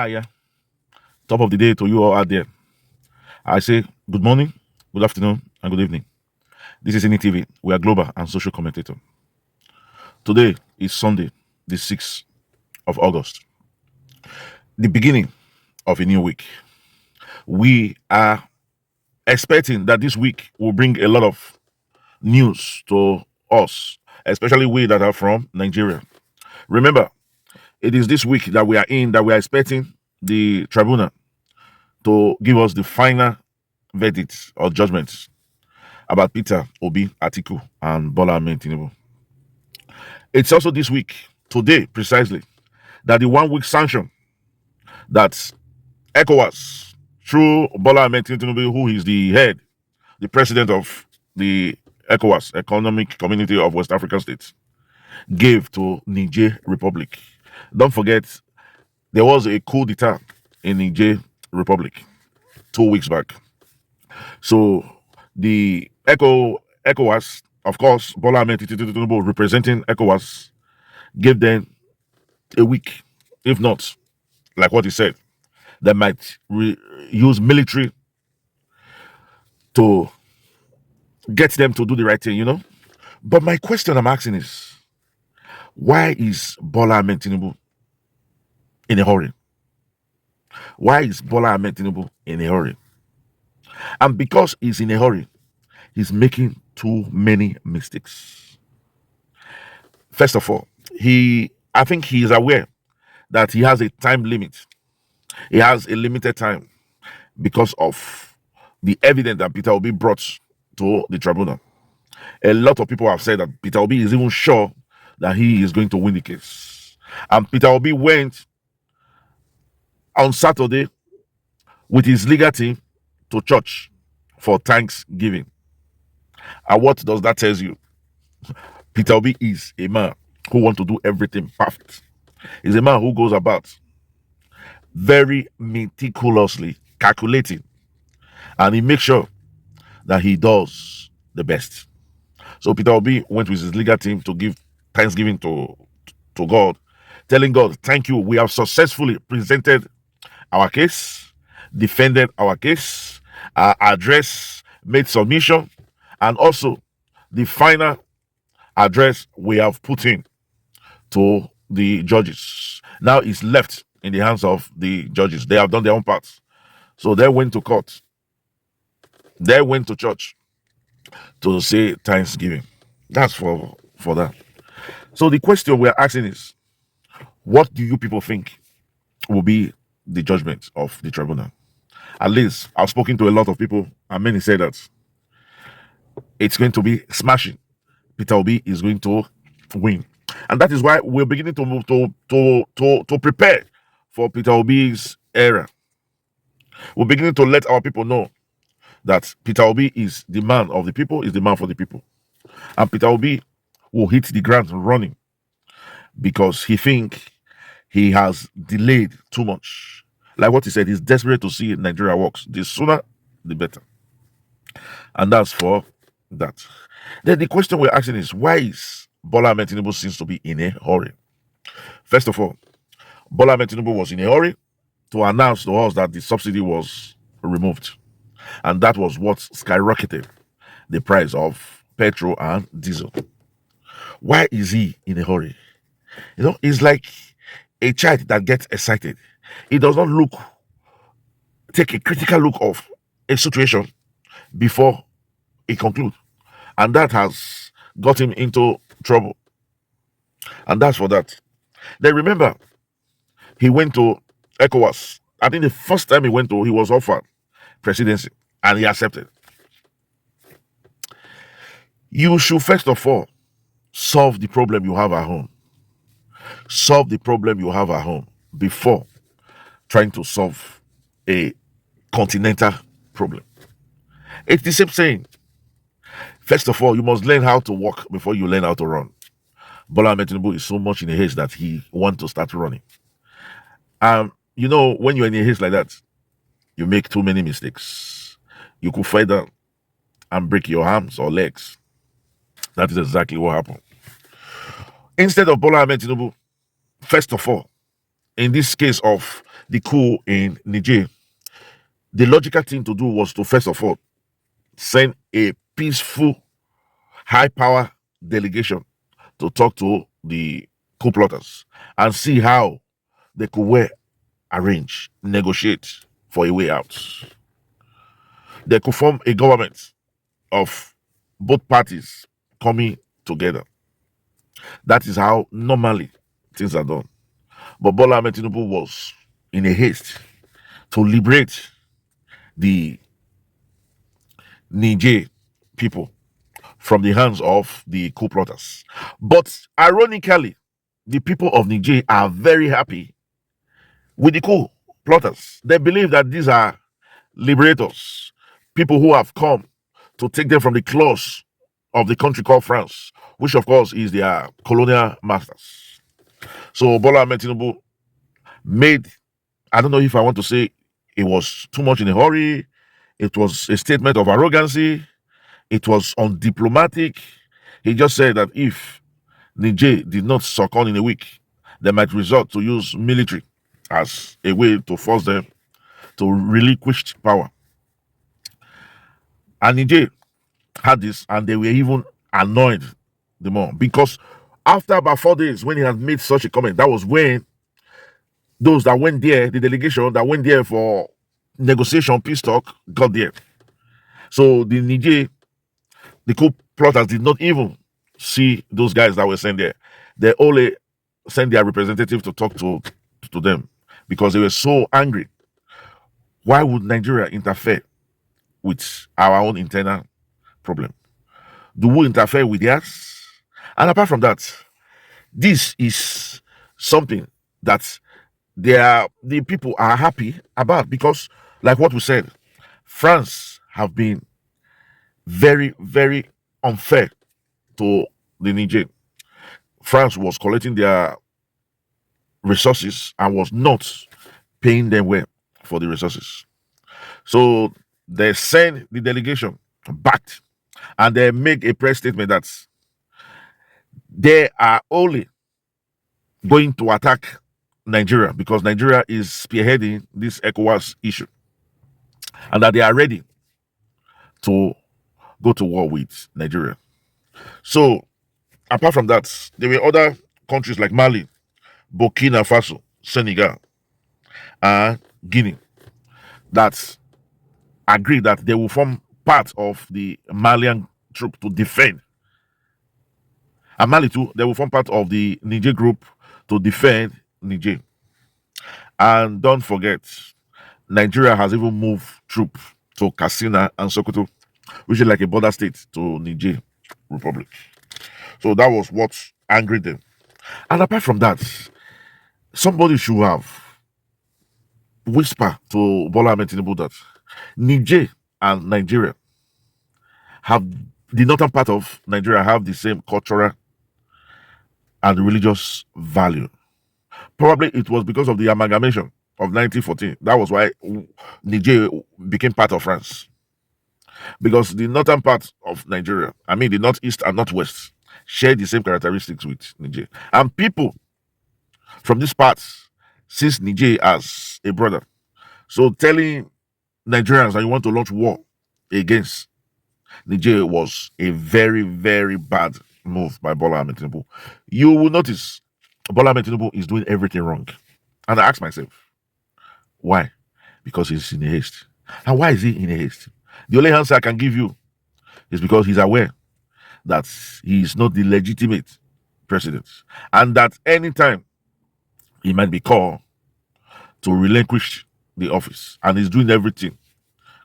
Yeah. Top of the day to you all out there. I say good morning, good afternoon, and good evening. This is TV. We are global and social commentator. Today is Sunday, the 6th of August, the beginning of a new week. We are expecting that this week will bring a lot of news to us, especially we that are from Nigeria. Remember, it is this week that we are in that we are expecting the tribunal to give us the final verdict or judgment about Peter Obi, Atiku, and Bola Ahmed Tinubu. It's also this week, today precisely, that the 1 week sanction that ECOWAS, through Bola Ahmed Tinubu, who is the head, the president of the ECOWAS, Economic Community of West African States, gave to Niger Republic. Don't forget, there was a coup d'etat in Niger Republic 2 weeks back. So the ECOWAS, of course, Bola Ahmed Tinubu representing ECOWAS, gave them a week. If not, like what he said, they might use military to get them to do the right thing. But my question I'm asking is, why is Bola Ahmed Tinubu in a hurry? Why is Bola Ahmed Tinubu in a hurry? And because he's in a hurry, he's making too many mistakes. First of all, I think he is aware that he has a time limit. He has a limited time because of the evidence that Peter Obi brought to the tribunal. A lot of people have said that Peter Obi is even sure that he is going to win the case. And Peter Obi went on Saturday with his legal team to church for Thanksgiving. And what does that tell you? Peter Obi is a man who wants to do everything perfect. He's a man who goes about very meticulously calculating, and he makes sure that he does the best. So Peter Obi went with his legal team to give thanksgiving to God, telling God, thank you, we have successfully presented our case, defended our case, address, made submission, and also the final address we have put in to the judges. Now it's left in the hands of the judges. They have done their own parts. So they went to court. They went to church to say Thanksgiving. That's for that. So the question we're asking is, what do you people think will be the judgment of the tribunal? At least I've spoken to a lot of people, and many say that it's going to be smashing. Peter Obi is going to win. And that is why we're beginning to move to prepare for Peter Obi's era. We're beginning to let our people know that Peter Obi is the man of the people, is the man for the people. And Peter Obi will hit the ground running because he thinks he has delayed too much. Like what he said, he's desperate to see Nigeria works. The sooner, the better. And that's for that. Then the question we're asking is, why is Bola Ahmed Tinubu seems to be in a hurry? First of all, Bola Ahmed Tinubu was in a hurry to announce to us that the subsidy was removed. And that was what skyrocketed the price of petrol and diesel. Why is he in a hurry? It's like a child that gets excited. He does not take a critical look of a situation before it concludes. And that has got him into trouble. And that's for that. Then remember, he went to ECOWAS. I think the first time he was offered presidency and he accepted. You should first of all solve the problem you have at home. Solve the problem you have at home before trying to solve a continental problem. It's the same saying. First of all, you must learn how to walk before you learn how to run. Bola Ahmed Tinubu is so much in a haste that he wants to start running. When you're in a haste like that, you make too many mistakes. You could fall down and break your arms or legs. That is exactly what happened. Instead of Bola Ahmed Tinubu, first of all, in this case of the coup in Niger, the logical thing to do was to first of all send a peaceful, high power delegation to talk to the coup plotters and see how they could arrange, negotiate for a way out. They could form a government of both parties coming together. That is how normally things are done. But Bola Ahmed Tinubu was in a haste to liberate the Niger people from the hands of the coup plotters. But ironically, the people of Niger are very happy with the coup plotters. They believe that these are liberators, people who have come to take them from the claws of the country called France, which of course is their colonial masters. So Bola Ahmed Tinubu made, I don't know if I want to say it was too much in a hurry, it was a statement of arrogancy, it was undiplomatic. He just said that if Niger did not succumb in a week, they might resort to use military as a way to force them to relinquish power. And Niger had this, and they were even annoyed the more because after about 4 days, when he had made such a comment, that was when those that went there, the delegation that went there for negotiation, peace talk, got there. So the Niger, the coup plotters did not even see those guys that were sent there. They only sent their representative to talk to them because they were so angry. Why would Nigeria interfere with our own internal problem? Do we interfere with theirs? And apart from that, this is something that the people are happy about because, like what we said, France have been very, very unfair to the Niger. France was collecting their resources and was not paying them well for the resources. So they send the delegation back and they make a press statement that they are only going to attack Nigeria because Nigeria is spearheading this ECOWAS issue and that they are ready to go to war with Nigeria. So, apart from that, there were other countries like Mali, Burkina Faso, Senegal, and Guinea that agreed that they will form part of the Malian troop to defend. And Mali too, they will form part of the Niger group to defend Niger. And don't forget, Nigeria has even moved troops to Katsina and Sokoto, which is like a border state to Niger Republic. So that was what angered them. And apart from that, somebody should have whispered to Bola Ahmed Tinubu that Niger and Nigeria have, the northern part of Nigeria have the same cultural and religious value. Probably it was because of the amalgamation of 1914. That was why Niger became part of France. Because the northern part of Nigeria, I mean the northeast and northwest, share the same characteristics with Niger. And people from these parts sees Niger as a brother. So telling Nigerians that you want to launch war against Niger was a very, very bad move by Bola Ahmed Tinubu. You will notice Bola Ahmed Tinubu is doing everything wrong. And I ask myself, why? Because he's in a haste. And why is he in a haste? The only answer I can give you is because he's aware that he is not the legitimate president. And that anytime he might be called to relinquish the office. And he's doing everything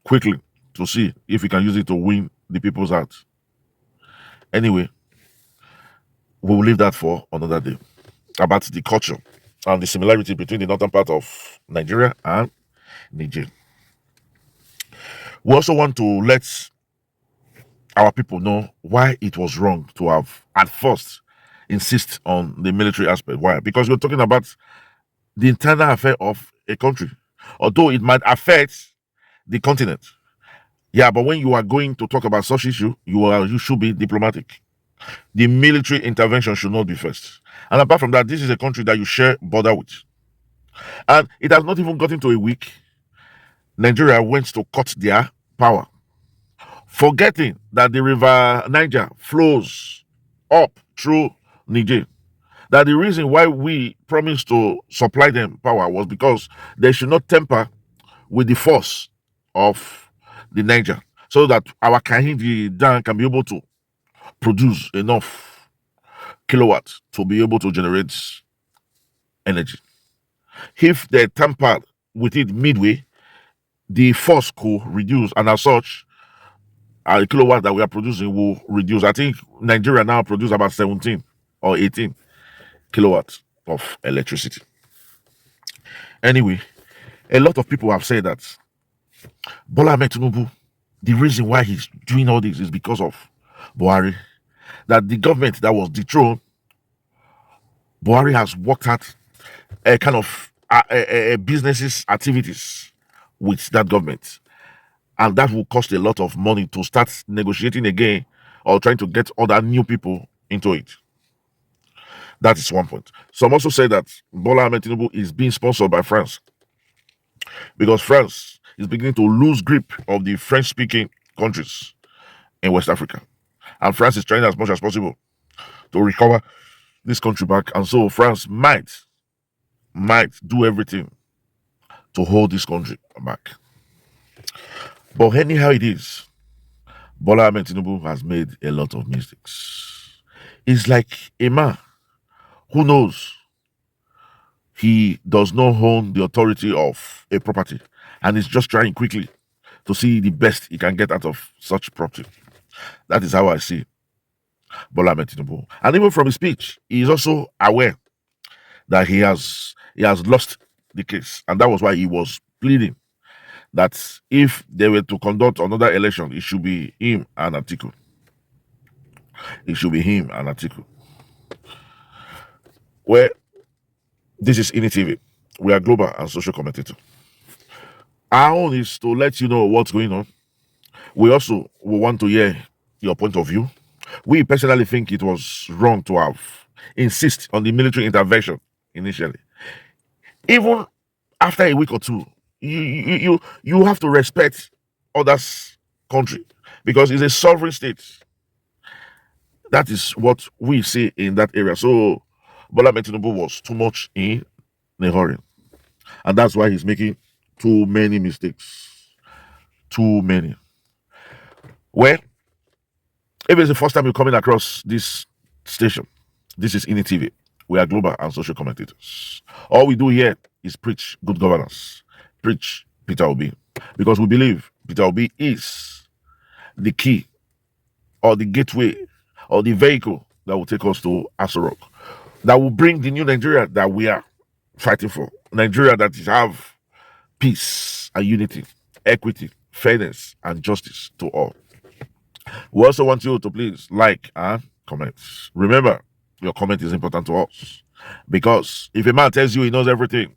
quickly to see if he can use it to win the people's heart. Anyway, we will leave that for another day. About the culture and the similarity between the northern part of Nigeria and Niger. We also want to let our people know why it was wrong to have at first insist on the military aspect. Why? Because we're talking about the internal affair of a country. Although it might affect the continent. Yeah, but when you are going to talk about such issue, you should be diplomatic. The military intervention should not be first. And apart from that, this is a country that you share border with. And it has not even gotten to a week. Nigeria went to cut their power, forgetting that the river Niger flows up through Niger. That the reason why we promised to supply them power was because they should not tamper with the force of the Niger, so that our Kahindi dam can be able to produce enough kilowatts to be able to generate energy. If they tampered with it midway, the force could reduce, and as such, our kilowatt that we are producing will reduce. I think Nigeria now produce about 17 or 18 kilowatts of electricity. Anyway, a lot of people have said that Bola Ahmed Tinubu, the reason why he's doing all this is because of Buhari. That the government that was dethroned, Buhari has worked out a kind of businesses activities with that government, and that will cost a lot of money to start negotiating again or trying to get other new people into it. That is one point. Some also say that Bola Ahmed Tinubu is being sponsored by France, because France is beginning to lose grip of the French-speaking countries in West Africa, and France is trying as much as possible to recover this country back, and so France might do everything to hold this country back. But anyhow it is, Bola Ahmed Tinubu has made a lot of mistakes. It's like a man who knows he does not own the authority of a property, and is just trying quickly to see the best he can get out of such property. That is how I see Bola Ahmed Tinubu. And even from his speech, he is also aware that he has lost the case, and that was why he was pleading that if they were to conduct another election, it should be him and Atiku. It should be him and Atiku. Well, this is INI We are global and social commentator. Our own is to let you know what's going on. We also will want to hear your point of view. We personally think it was wrong to have insist on the military intervention initially. Even after a week or two, you have to respect others' country, because it's a sovereign state. That is what we see in that area. So Bola Ahmed Tinubu was too much in a hurry, and that's why he's making too many mistakes. Too many. Well, if it's the first time you're coming across this station, this is INI. We are global and social commentators. All we do here is preach good governance, preach Peter Obi, because we believe Peter Obi is the key, or the gateway, or the vehicle that will take us to Aso Rock, that will bring the new Nigeria that we are fighting for. Nigeria that is have peace and unity, equity, fairness, and justice to all. We also want you to please like and comment. Remember, your comment is important to us, because if a man tells you he knows everything,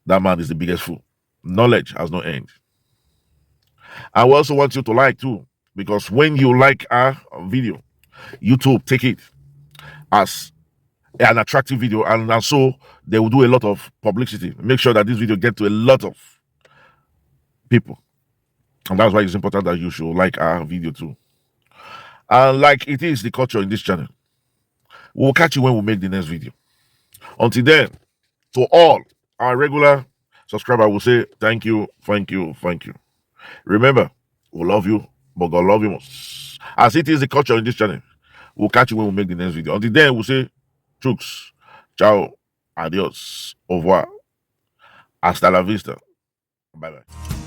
that man is the biggest fool. Knowledge has no end. And we also want you to like too, because when you like our video, YouTube take it as an attractive video, and so they will do a lot of publicity. Make sure that this video get to a lot of people, and that's why it's important that you should like our video too. And like it is the culture in this channel, we'll catch you when we make the next video. Until then, to all our regular subscribers, will say thank you, thank you, thank you. Remember, we love you, but God love you most. As it is the culture in this channel, we'll catch you when we make the next video. Until then, we'll say chooks, ciao, adios, au revoir, hasta la vista, bye bye.